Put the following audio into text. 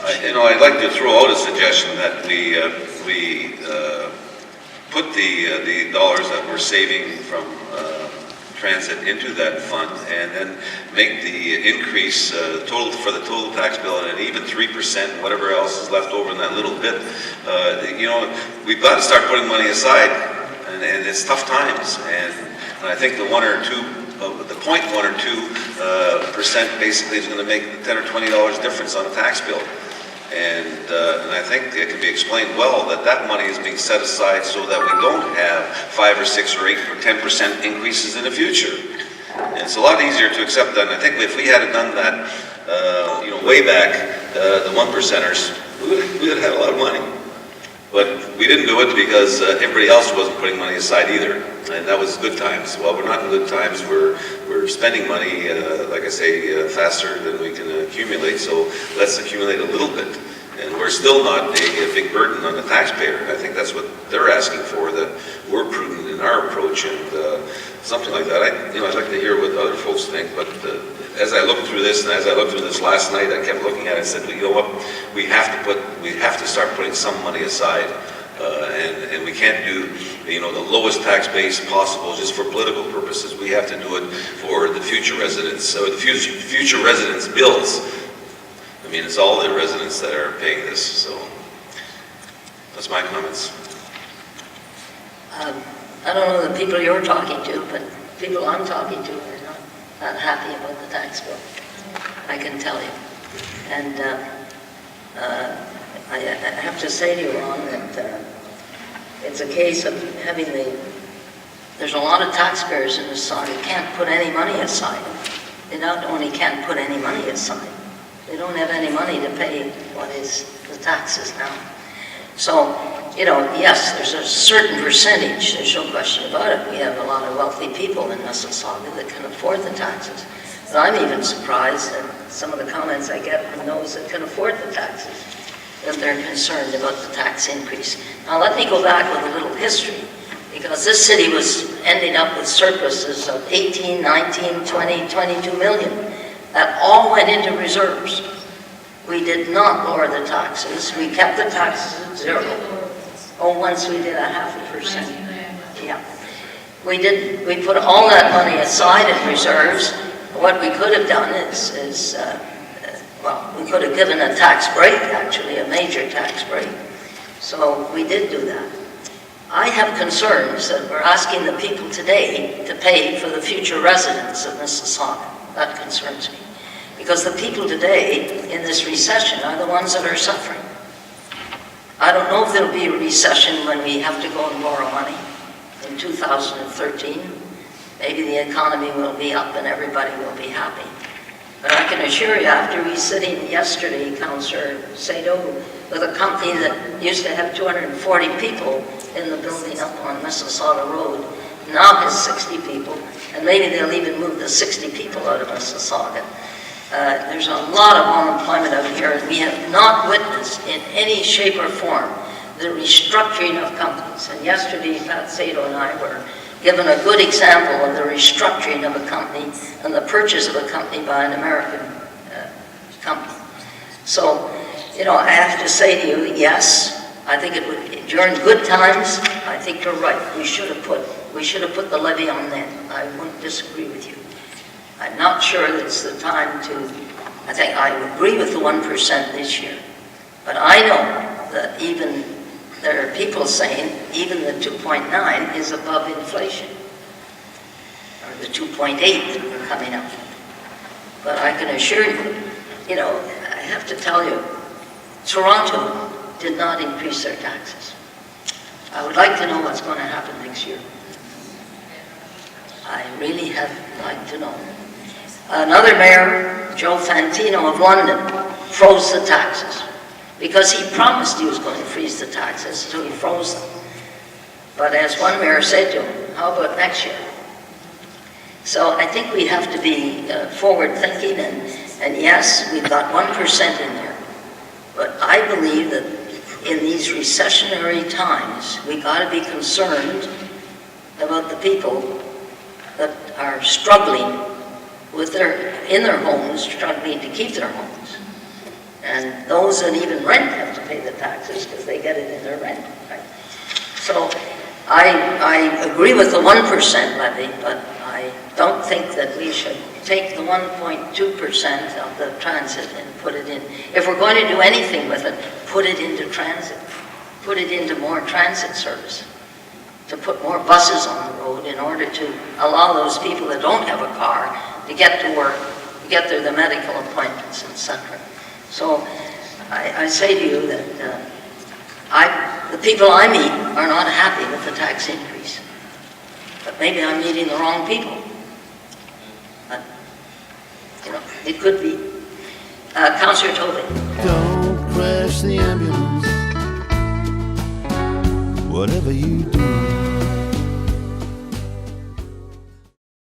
I'd like to throw out a suggestion that we put the dollars that we're saving from transit into that fund, and then make the increase total for the total tax bill at an even 3%, whatever else is left over in that little bit. We've got to start putting money aside, and it's tough times, and I think the 1 or 2, the 0.1 or 2% basically is going to make $10 or $20 difference on a tax bill. And I think it can be explained well that that money is being set aside so that we don't have 5 or 6 or 8 or 10% increases in the future. And it's a lot easier to accept that. And I think if we had done that, way back, the 1%ers, we would have had a lot of money. But we didn't do it because everybody else wasn't putting money aside either. And that was good times. Well, we're not in good times. We're spending money, like I say, faster than we can accumulate. So let's accumulate a little bit. And we're still not a big burden on the taxpayer. I think that's what they're asking for, that we're prudent in our approach and something like that. I'd like to hear what other folks think. But as I looked through this, and as I looked through this last night, I kept looking at it and said, well, you know what? We have to start putting some money aside. And we can't do, the lowest tax base possible just for political purposes. We have to do it for the future residents, so the future residents' bills. I mean, it's all the residents that are paying this, so that's my comments. I don't know the people you're talking to, but people I'm talking to are not happy about the tax bill. I can tell you. And I have to say to you, Ron, that it's a case of having there's a lot of taxpayers in this side who can't put any money aside. They not only can't put any money aside, they don't have any money to pay what is the taxes now. So, yes, there's a certain percentage, there's no question about it. We have a lot of wealthy people in Mississauga that can afford the taxes. But I'm even surprised at some of the comments I get from those that can afford the taxes, that they're concerned about the tax increase. Now let me go back with a little history, because this city was ending up with surpluses of 18, 19, 20, 22 million. That all went into reserves. We did not lower the taxes. We kept the taxes at zero. Oh, once we did a 0.5%. Yeah. We put all that money aside in reserves. What we could have done is we could have given a tax break, actually, a major tax break. So we did do that. I have concerns that we're asking the people today to pay for the future residents of Mississauga. That concerns me. Because the people today in this recession are the ones that are suffering. I don't know if there'll be a recession when we have to go and borrow money in 2013. Maybe the economy will be up and everybody will be happy. But I can assure you, after we sitting yesterday, Councillor Sato, with a company that used to have 240 people in the building up on Mississauga Road, now has 60 people, and maybe they'll even move the 60 people out of Mississauga. There's a lot of unemployment out here, and we have not witnessed in any shape or form the restructuring of companies. And yesterday, Pat Sato and I were given a good example of the restructuring of a company and the purchase of a company by an American company. So, I have to say to you, yes, I think it would, during good times, I think you're right. We should have put the levy on then. I wouldn't disagree with you. I'm not sure that it's the time to, I think I agree with the 1% this year. But I know that even, there are people saying even the 2.9 is above inflation, or the 2.8 that we're coming up with. But I can assure you, I have to tell you, Toronto did not increase their taxes. I would like to know what's going to happen next year. I really have like to know. Another mayor, Joe Fantino of London, froze the taxes because he promised he was going to freeze the taxes, so he froze them. But as one mayor said to him, how about next year? So I think we have to be forward-thinking, and yes, we've got 1% in there. But I believe that in these recessionary times, we got to be concerned about the people that are struggling in their homes, struggling to keep their homes. And those that even rent have to pay the taxes because they get it in their rent, right? So I agree with the 1% levy, but I don't think that we should take the 1.2% of the transit and put it in. If we're going to do anything with it, put it into transit. Put it into more transit service. To put more buses on the road in order to allow those people that don't have a car to get to work, to get the medical appointments, etc. So I say to you that the people I meet are not happy with the tax increase. But maybe I'm meeting the wrong people. But, you know, it could be. Councillor Tobin. Don't crash the ambulance, whatever you do.